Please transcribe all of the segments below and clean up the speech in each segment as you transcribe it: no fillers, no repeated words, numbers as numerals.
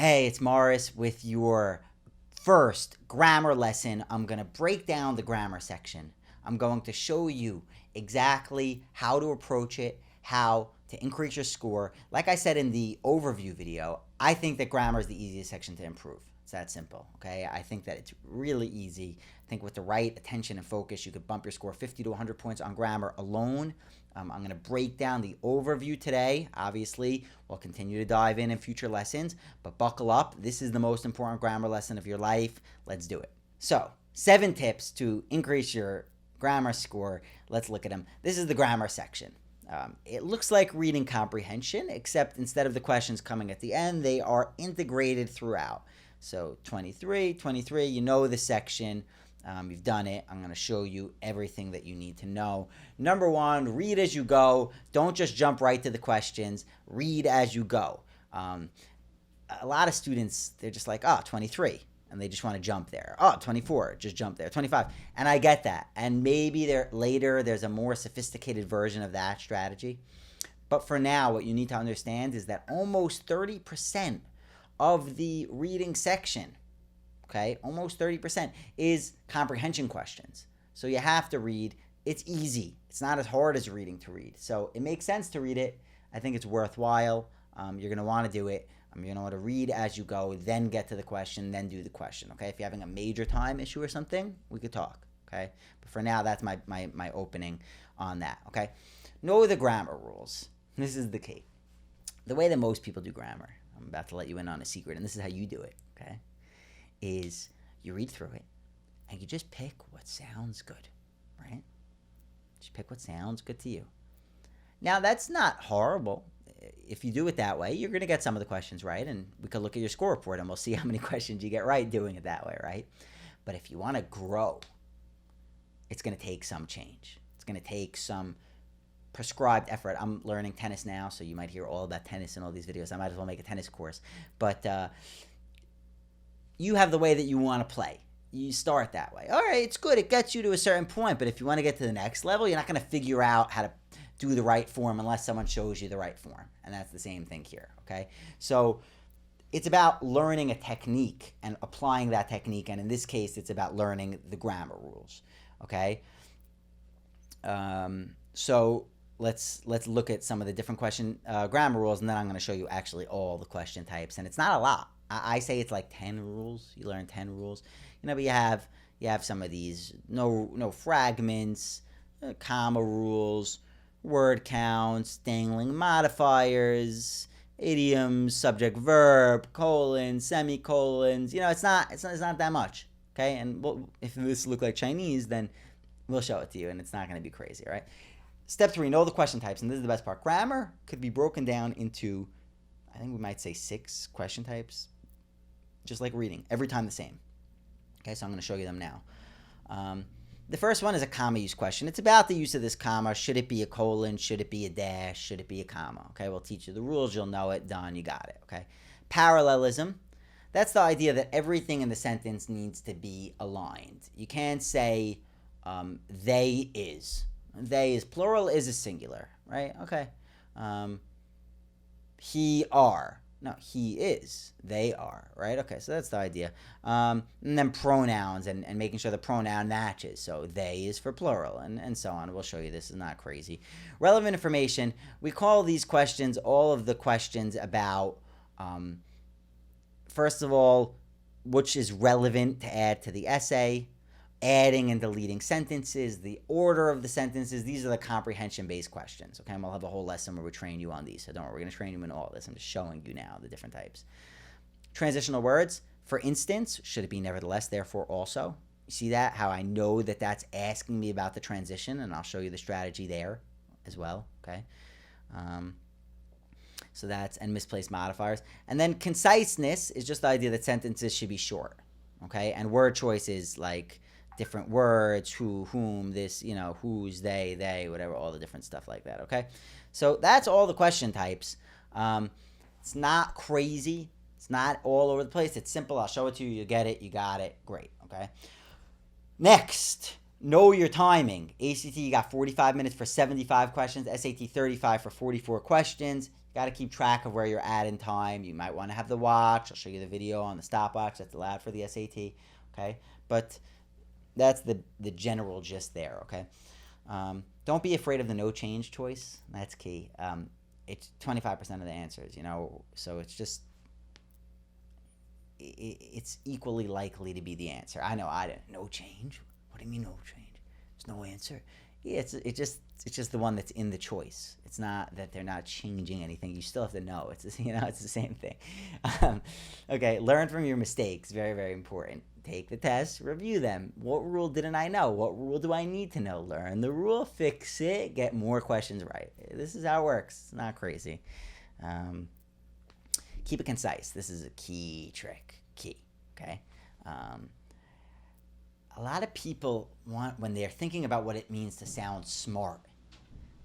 Hey, it's Morris with your first grammar lesson. I'm going to break down the grammar section. I'm going to show you exactly how to approach it, how to increase your score. Like I said in the overview video, I think that grammar is the easiest section to improve. It's that simple, okay? I think that it's really easy. I think with the right attention and focus, you could bump your score 50 to 100 points on grammar alone. I'm going to break down the overview today. Obviously, we'll continue to dive in future lessons, but buckle up. This is the most important grammar lesson of your life. Let's do it. So, 7 tips to increase your grammar score. Let's look at them. This is the grammar section. It looks like reading comprehension, except instead of the questions coming at the end, they are integrated throughout. So 23, you know the section. You've done it. I'm going to show you everything that you need to know. Number 1, read as you go. Don't just jump right to the questions. Read as you go. A lot of students, they're just like, 23. And they just want to jump there. 24, just jump there. 25. And I get that. And maybe there's a more sophisticated version of that strategy. But for now, what you need to understand is that almost 30% of the reading section, okay, almost 30% is comprehension questions. So you have to read. It's easy. It's not as hard as reading to read. So it makes sense to read it. I think it's worthwhile. You're going to want to do it. You're going to want to read as you go, then get to the question, then do the question, okay? If you're having a major time issue or something, we could talk, okay? But for now, that's my opening on that, okay? Know the grammar rules. This is the key. The way that most people do grammar, I'm about to let you in on a secret, and this is how you do it, okay, is you read through it, and you just pick what sounds good, right? Just pick what sounds good to you. Now, that's not horrible. If you do it that way, you're going to get some of the questions right, and we could look at your score report, and we'll see how many questions you get right doing it that way, right? But if you want to grow, it's going to take some change. It's going to take some prescribed effort. I'm learning tennis now, so you might hear all about tennis in all these videos. I might as well make a tennis course. But you have the way that you want to play. You start that way. All right, it's good. It gets you to a certain point. But if you want to get to the next level, you're not going to figure out how to do the right form unless someone shows you the right form. And that's the same thing here, okay? So it's about learning a technique and applying that technique. And in this case, it's about learning the grammar rules, okay? So let's look at some of the different grammar rules, and then I'm going to show you actually all the question types. And it's not a lot. I say it's like 10 rules. You learn 10 rules. But you have some of these. No fragments, comma rules, word counts, dangling modifiers, idioms, subject verb, colons, semicolons. It's not that much. Okay? And if this look like Chinese, then we'll show it to you, and it's not going to be crazy, right? Step 3, know the question types, and this is the best part. Grammar could be broken down into, I think we might say 6 question types, just like reading, every time the same. Okay, so I'm going to show you them now. The first one is a comma use question. It's about the use of this comma. Should it be a colon? Should it be a dash? Should it be a comma? Okay, we'll teach you the rules. You'll know it. Done. You got it. Okay. Parallelism. That's the idea that everything in the sentence needs to be aligned. You can't say they is. They is plural, is a singular, right? Okay. He are. No, he is. They are, right? Okay, so that's the idea. And then pronouns and making sure the pronoun matches. So they is for plural and so on. We'll show you this is not crazy. Relevant information. We call these questions all of the questions about, first of all, which is relevant to add to the essay, adding and deleting sentences, the order of the sentences. These are the comprehension-based questions, okay? And we'll have a whole lesson where we train you on these. So don't worry, we're going to train you in all this. I'm just showing you now the different types. Transitional words. For instance, should it be nevertheless, therefore, also? You see that? How I know that that's asking me about the transition, and I'll show you the strategy there as well, okay? So that's, and misplaced modifiers. And then conciseness is just the idea that sentences should be short, okay? And word choice is like different words, who, whom, this, who's, they, whatever, all the different stuff like that, okay? So that's all the question types. It's not crazy. It's not all over the place. It's simple. I'll show it to you. You get it. You got it. Great, okay? Next, know your timing. ACT, you got 45 minutes for 75 questions. SAT, 35 for 44 questions. got to keep track of where you're at in time. You might want to have the watch. I'll show you the video on the stopwatch that's allowed for the SAT. Okay, but that's the general gist there. Okay, don't be afraid of the no change choice. That's key. It's 25% of the answers, so it's just it's equally likely to be the answer. I know I didn't. No change. What do you mean no change? There's no answer. Yeah, it's just the one that's in the choice. It's not that they're not changing anything. You still have to know. It's it's the same thing. Okay, learn from your mistakes. Very, very important. Take the test, review them. What rule didn't I know? What rule do I need to know? Learn the rule, fix it, get more questions right. This is how it works. It's not crazy. Keep it concise. This is a key trick. Okay. A lot of people when they're thinking about what it means to sound smart,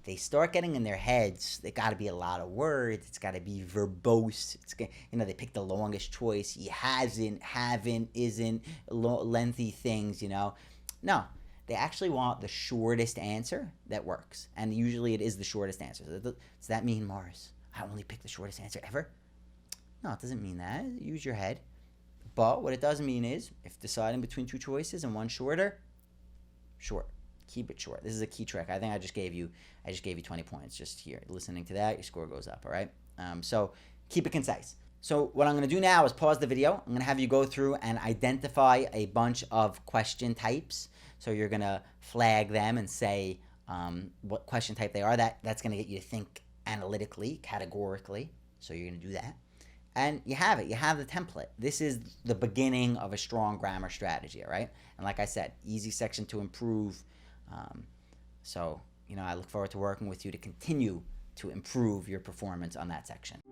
they start getting in their heads, they got to be a lot of words, it's got to be verbose, they pick the longest choice, hasn't, haven't, isn't, lengthy things, No, they actually want the shortest answer that works, and usually it is the shortest answer. So does that mean, Mars, I only pick the shortest answer ever? No, it doesn't mean that. Use your head. But what it does mean is, if deciding between two choices and one shorter, short. Keep it short. This is a key trick. I think I just gave you 20 points just here. Listening to that, your score goes up, all right? So keep it concise. So what I'm going to do now is pause the video. I'm going to have you go through and identify a bunch of question types. So you're going to flag them and say what question type they are. That's going to get you to think analytically, categorically. So you're going to do that. And you have it. You have the template. This is the beginning of a strong grammar strategy, all right? And like I said, easy section to improve. So, I look forward to working with you to continue to improve your performance on that section.